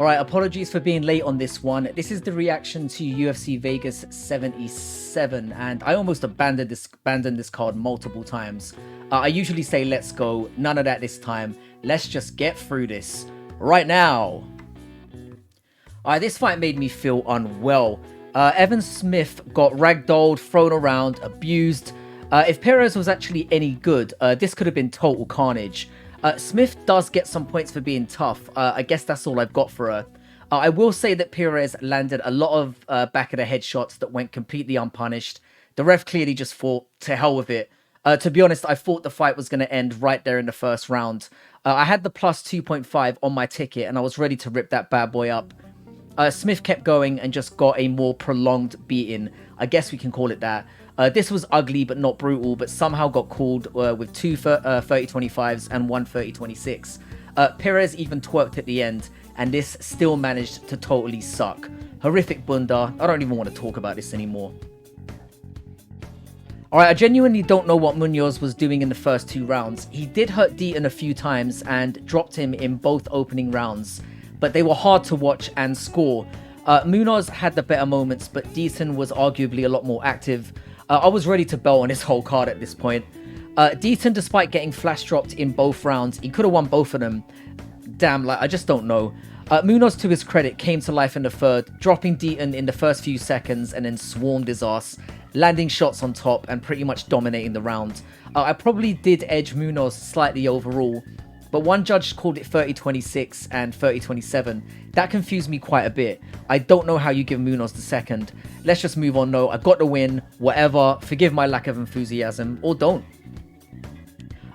Alright, apologies for being late on this one. This is the reaction to UFC Vegas 77, and I almost abandoned this card multiple times. I usually say let's go, none of that this time. Let's just get through this right now. Alright, this fight made me feel unwell. Evan Smith got ragdolled, thrown around, abused. If Perez was actually any good, this could have been total carnage. Smith does get some points for being tough. I guess that's all I've got for her. I will say that Perez landed a lot of back of the head shots that went completely unpunished. The ref clearly just thought, to hell with it. To be honest, I thought the fight was going to end right there in the first round. I had the plus 2.5 on my ticket and I was ready to rip that bad boy up. Smith kept going and just got a more prolonged beating. I guess we can call it that. This was ugly but not brutal, but somehow got called with two 30-25s and one 30-26. Perez even twerked at the end, and this still managed to totally suck. Horrific bunda. I don't even want to talk about this anymore. Alright, I genuinely don't know what Munoz was doing in the first two rounds. He did hurt Deaton a few times and dropped him in both opening rounds, but they were hard to watch and score. Munoz had the better moments, but Deaton was arguably a lot more active. I was ready to belt on his whole card at this point. Deaton, despite getting flash dropped in both rounds, he could have won both of them. Damn, like, I just don't know. Munoz, to his credit, came to life in the third, dropping Deaton in the first few seconds and then swarmed his ass, landing shots on top and pretty much dominating the round. I probably did edge Munoz slightly overall, but one judge called it 30-26 and 30-27. That confused me quite a bit. I don't know how you give Munoz the second. Let's just move on though. I got the win, whatever. Forgive my lack of enthusiasm, or don't.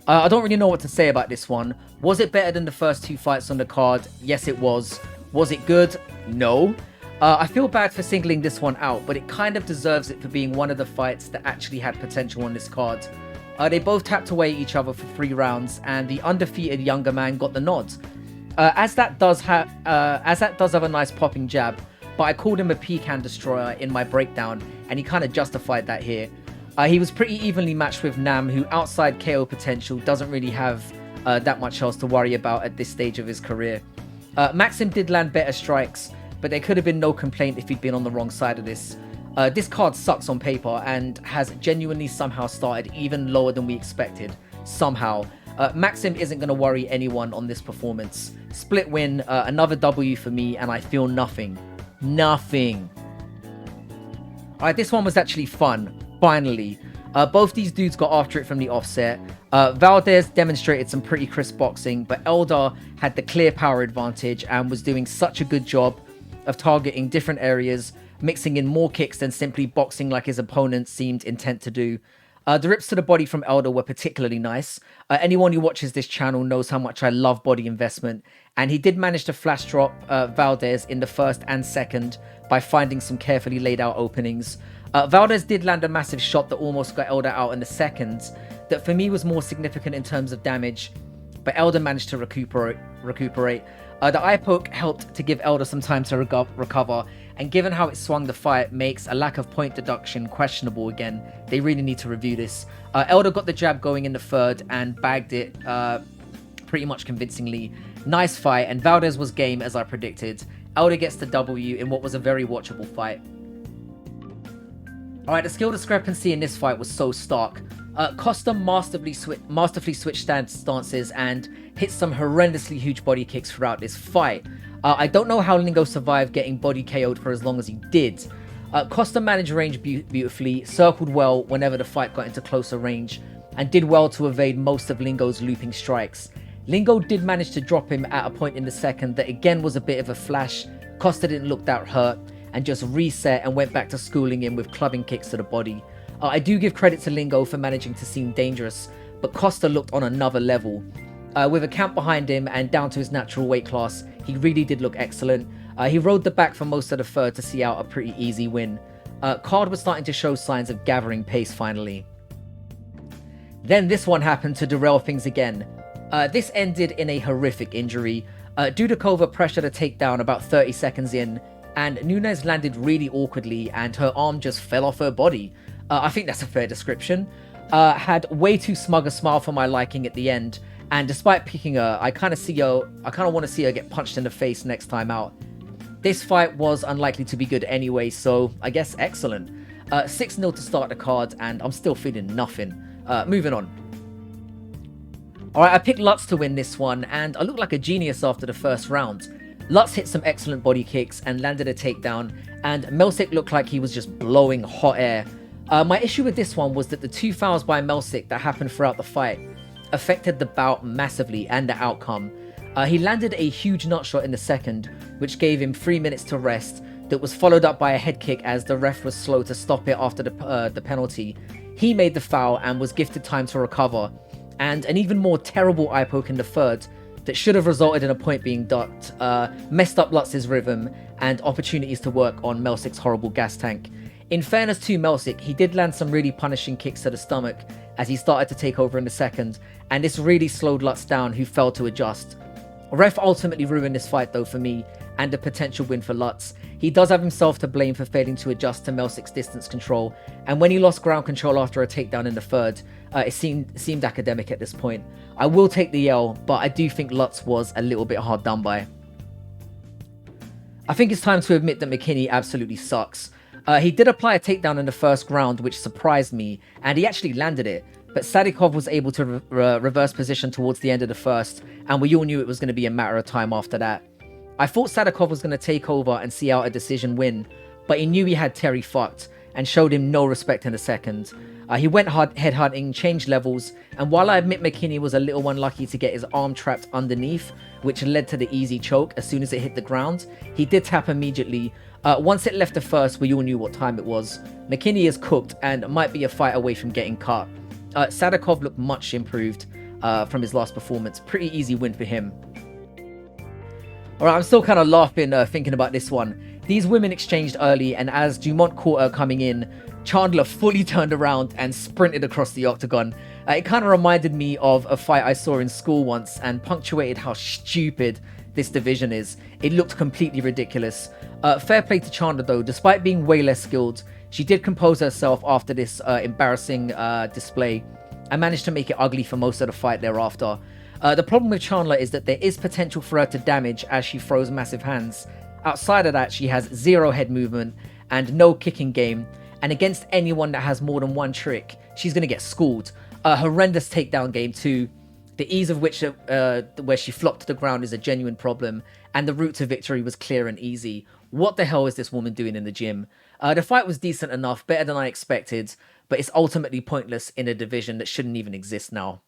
I don't really know what to say about this one. Was it better than the first two fights on the card? Yes, it was. Was it good? No. I feel bad for singling this one out, but it kind of deserves it for being one of the fights that actually had potential on this card. They both tapped away at each other for 3 rounds, and the undefeated younger man got the nod. As that does have a nice popping jab, but I called him a pecan destroyer in my breakdown, and he kind of justified that here. He was pretty evenly matched with Nam, who outside KO potential doesn't really have that much else to worry about at this stage of his career. Maksum did land better strikes, but there could have been no complaint if he'd been on the wrong side of this. This card sucks on paper and has genuinely somehow started even lower than we expected. Somehow. Maksum isn't going to worry anyone on this performance. Split win, another W for me, and I feel nothing. Nothing. Alright, this one was actually fun. Finally. Both these dudes got after it from the offset. Valdez demonstrated some pretty crisp boxing, but Elder had the clear power advantage and was doing such a good job of targeting different areas, mixing in more kicks than simply boxing like his opponent seemed intent to do. The rips to the body from Elder were particularly nice. Anyone who watches this channel knows how much I love body investment, and he did manage to flash drop Valdez in the first and second by finding some carefully laid out openings. Valdez did land a massive shot that almost got Elder out in the second, that for me was more significant in terms of damage, but Elder managed to recuperate. The eye poke helped to give Elder some time to recover, and given how it swung the fight, makes a lack of point deduction questionable again. They really need to review this. Elder got the jab going in the third and bagged it pretty much convincingly. Nice fight, and Valdez was game as I predicted. Elder gets the W in what was a very watchable fight. Alright, the skill discrepancy in this fight was so stark. Costa masterfully switched stances and hit some horrendously huge body kicks throughout this fight. I don't know how Lingo survived getting body KO'd for as long as he did. Costa managed range beautifully, circled well whenever the fight got into closer range, and did well to evade most of Lingo's looping strikes. Lingo did manage to drop him at a point in the second that again was a bit of a flash. Costa didn't look that hurt, and just reset and went back to schooling him with clubbing kicks to the body. I do give credit to Lingo for managing to seem dangerous, but Costa looked on another level. With a count behind him and down to his natural weight class, he really did look excellent. He rode the back for most of the third to see out a pretty easy win. Card was starting to show signs of gathering pace finally. Then this one happened to derail things again. This ended in a horrific injury. Dudakova pressured a takedown about 30 seconds in, and Nunes landed really awkwardly and her arm just fell off her body. I think that's a fair description. Had way too smug a smile for my liking at the end, And despite picking her, I kind of want to see her get punched in the face next time out. This fight was unlikely to be good anyway, so I guess excellent. 6-0 to start the card, and I'm still feeling nothing. Moving on. Alright, I picked Lutz to win this one, and I looked like a genius after the first round. Lutz hit some excellent body kicks and landed a takedown, and Melsik looked like he was just blowing hot air. My issue with this one was that the 2 fouls by Melsik that happened throughout the fight affected the bout massively and the outcome. He landed a huge nut shot in the second, which gave him 3 minutes to rest, that was followed up by a head kick as the ref was slow to stop it after the penalty. He made the foul and was gifted time to recover, and an even more terrible eye poke in the third that should have resulted in a point being ducked, messed up Lutz's rhythm and opportunities to work on Melsik's horrible gas tank. In fairness to Melsik, he did land some really punishing kicks to the stomach as he started to take over in the second, and this really slowed Lutz down, who failed to adjust. Ref ultimately ruined this fight though for me, and a potential win for Lutz. He does have himself to blame for failing to adjust to Melsik's distance control, and when he lost ground control after a takedown in the third, it seemed academic at this point. I will take the L, but I do think Lutz was a little bit hard done by. I think it's time to admit that Mckinney absolutely sucks. He did apply a takedown in the first round, which surprised me, and he actually landed it, but Sadykov was able to reverse position towards the end of the first, and we all knew it was going to be a matter of time after that. I thought Sadykov was going to take over and see out a decision win, but he knew he had Terry fucked, and showed him no respect in the second. He went headhunting, changed levels, and while I admit Mckinney was a little unlucky to get his arm trapped underneath, which led to the easy choke as soon as it hit the ground, he did tap immediately. Once it left the first, we all knew what time it was. Mckinney is cooked and might be a fight away from getting cut. Sadykov looked much improved from his last performance. Pretty easy win for him. Alright, I'm still kind of laughing thinking about this one. These women exchanged early, and as Dumont caught her coming in, Chandler fully turned around and sprinted across the octagon. It kind of reminded me of a fight I saw in school once and punctuated how stupid this division is. It looked completely ridiculous. Fair play to Chandler though, despite being way less skilled, she did compose herself after this embarrassing display and managed to make it ugly for most of the fight thereafter. The problem with Chandler is that there is potential for her to damage as she throws massive hands. Outside of that, she has zero head movement and no kicking game, and against anyone that has more than one trick, she's going to get schooled. Horrendous takedown game too, the ease of which where she flopped to the ground is a genuine problem, and the route to victory was clear and easy. What the hell is this woman doing in the gym? The fight was decent enough, better than I expected, but it's ultimately pointless in a division that shouldn't even exist now.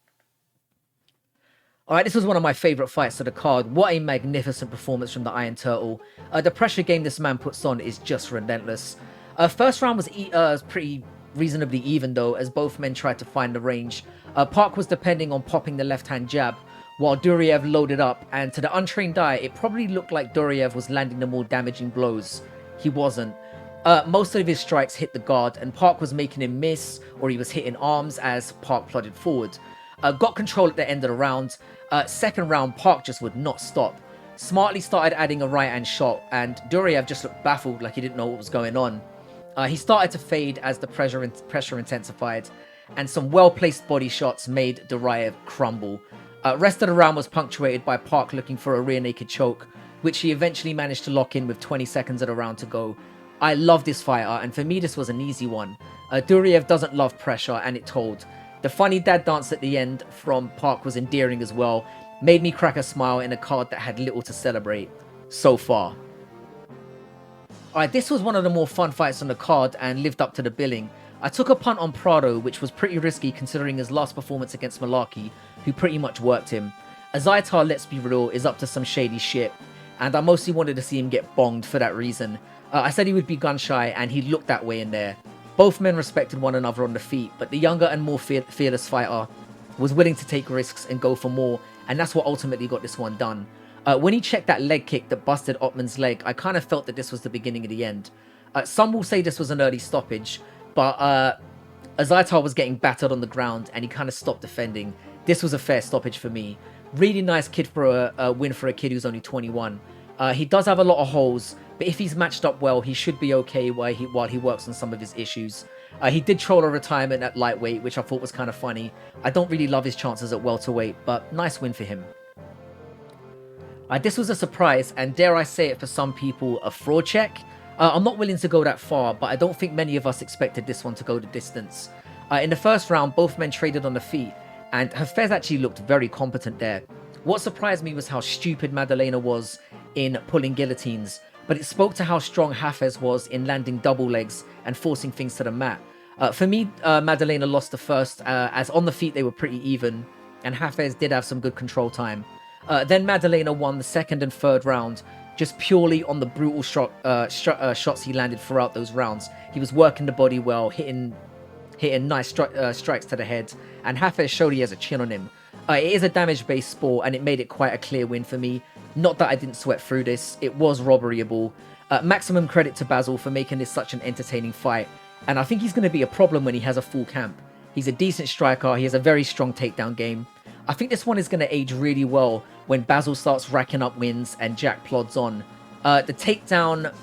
Alright, this was one of my favourite fights of the card. What a magnificent performance from the Iron Turtle. The pressure game this man puts on is just relentless. First round was pretty reasonably even though, as both men tried to find the range. Park was depending on popping the left-hand jab, while Duraev loaded up, and to the untrained eye, it probably looked like Duraev was landing the more damaging blows. He wasn't. Most of his strikes hit the guard, and Park was making him miss, or he was hitting arms as Park plodded forward. Got control at the end of the round. Second round, Park just would not stop. Smartly started adding a right-hand shot, and Duraev just looked baffled, like he didn't know what was going on. He started to fade as the pressure intensified, and some well-placed body shots made Duraev crumble. Rest of the round was punctuated by Park looking for a rear naked choke, which he eventually managed to lock in with 20 seconds of the round to go. I love this fighter, and for me this was an easy one. Duraev doesn't love pressure, and it told. The funny dad dance at the end from Park was endearing as well, made me crack a smile in a card that had little to celebrate so far. Alright, this was one of the more fun fights on the card and lived up to the billing. I took a punt on Prado, which was pretty risky considering his last performance against Malarkey, who pretty much worked him. Azaitar, let's be real, is up to some shady shit, and I mostly wanted to see him get bonged for that reason. I said he would be gun shy, and he looked that way in there. Both men respected one another on the feet, but the younger and more fearless fighter was willing to take risks and go for more, and that's what ultimately got this one done. When he checked that leg kick that busted Ottman's leg, I kind of felt that this was the beginning of the end. Some will say this was an early stoppage, but Azaitar was getting battered on the ground and he kind of stopped defending. This was a fair stoppage for me. Really nice kid for a win for a kid who's only 21. He does have a lot of holes, but if he's matched up well, he should be okay while he works on some of his issues. He did troll a retirement at lightweight, which I thought was kind of funny. I don't really love his chances at welterweight, but nice win for him. This was a surprise, and dare I say it, for some people, a fraud check. I'm not willing to go that far, but I don't think many of us expected this one to go the distance. In the first round, both men traded on the feet, and Hafez actually looked very competent there. What surprised me was how stupid Maddalana was in pulling guillotines, but it spoke to how strong Hafez was in landing double legs and forcing things to the mat. For me, Maddalana lost the first, as on the feet they were pretty even, and Hafez did have some good control time. Then Maddalana won the second and third round, just purely on the brutal shots he landed throughout those rounds. He was working the body well, hitting nice strikes to the head, and Hafez showed he has a chin on him. It is a damage-based sport, and it made it quite a clear win for me. Not that I didn't sweat through this, it was robberyable. Maximum credit to Basil for making this such an entertaining fight, and I think he's going to be a problem when he has a full camp. He's a decent striker, he has a very strong takedown game. I think this one is going to age really well when Basil starts racking up wins and Jack plods on. The takedown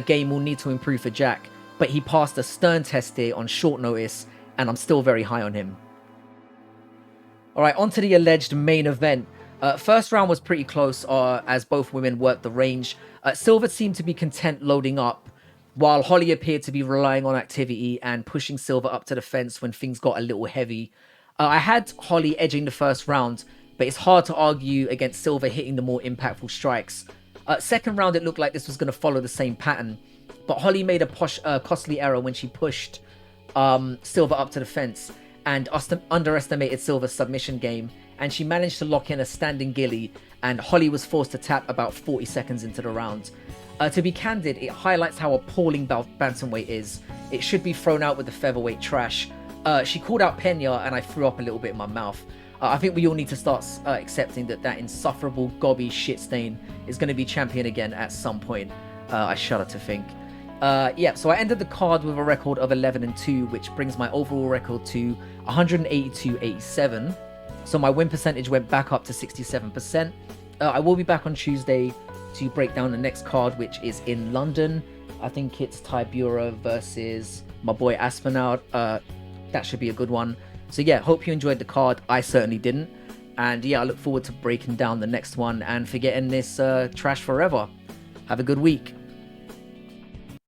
game will need to improve for Jack, but he passed a stern test here on short notice, and I'm still very high on him. Alright, on to the alleged main event. First round was pretty close as both women worked the range. Silva seemed to be content loading up, while Holly appeared to be relying on activity and pushing Silva up to the fence when things got a little heavy. I had Holly edging the first round, but it's hard to argue against Silva hitting the more impactful strikes. Second round, it looked like this was going to follow the same pattern, but Holly made a costly error when she pushed Silva up to the fence and underestimated Silva's submission game, and she managed to lock in a standing gilly, and Holly was forced to tap about 40 seconds into the round. To be candid, it highlights how appalling bantamweight is. It should be thrown out with the featherweight trash. She called out Pena, and I threw up a little bit in my mouth. I think we all need to start accepting that insufferable gobby shit stain is going to be champion again at some point. I shudder to think. Yeah, so I ended the card with a record of 11-2, which brings my overall record to 182-87. So my win percentage went back up to 67%. I will be back on Tuesday to break down the next card, which is in London. I think it's Tybura versus my boy Aspinall. That should be a good one. So yeah, hope you enjoyed the card. I certainly didn't. And yeah, I look forward to breaking down the next one and forgetting this trash forever. Have a good week.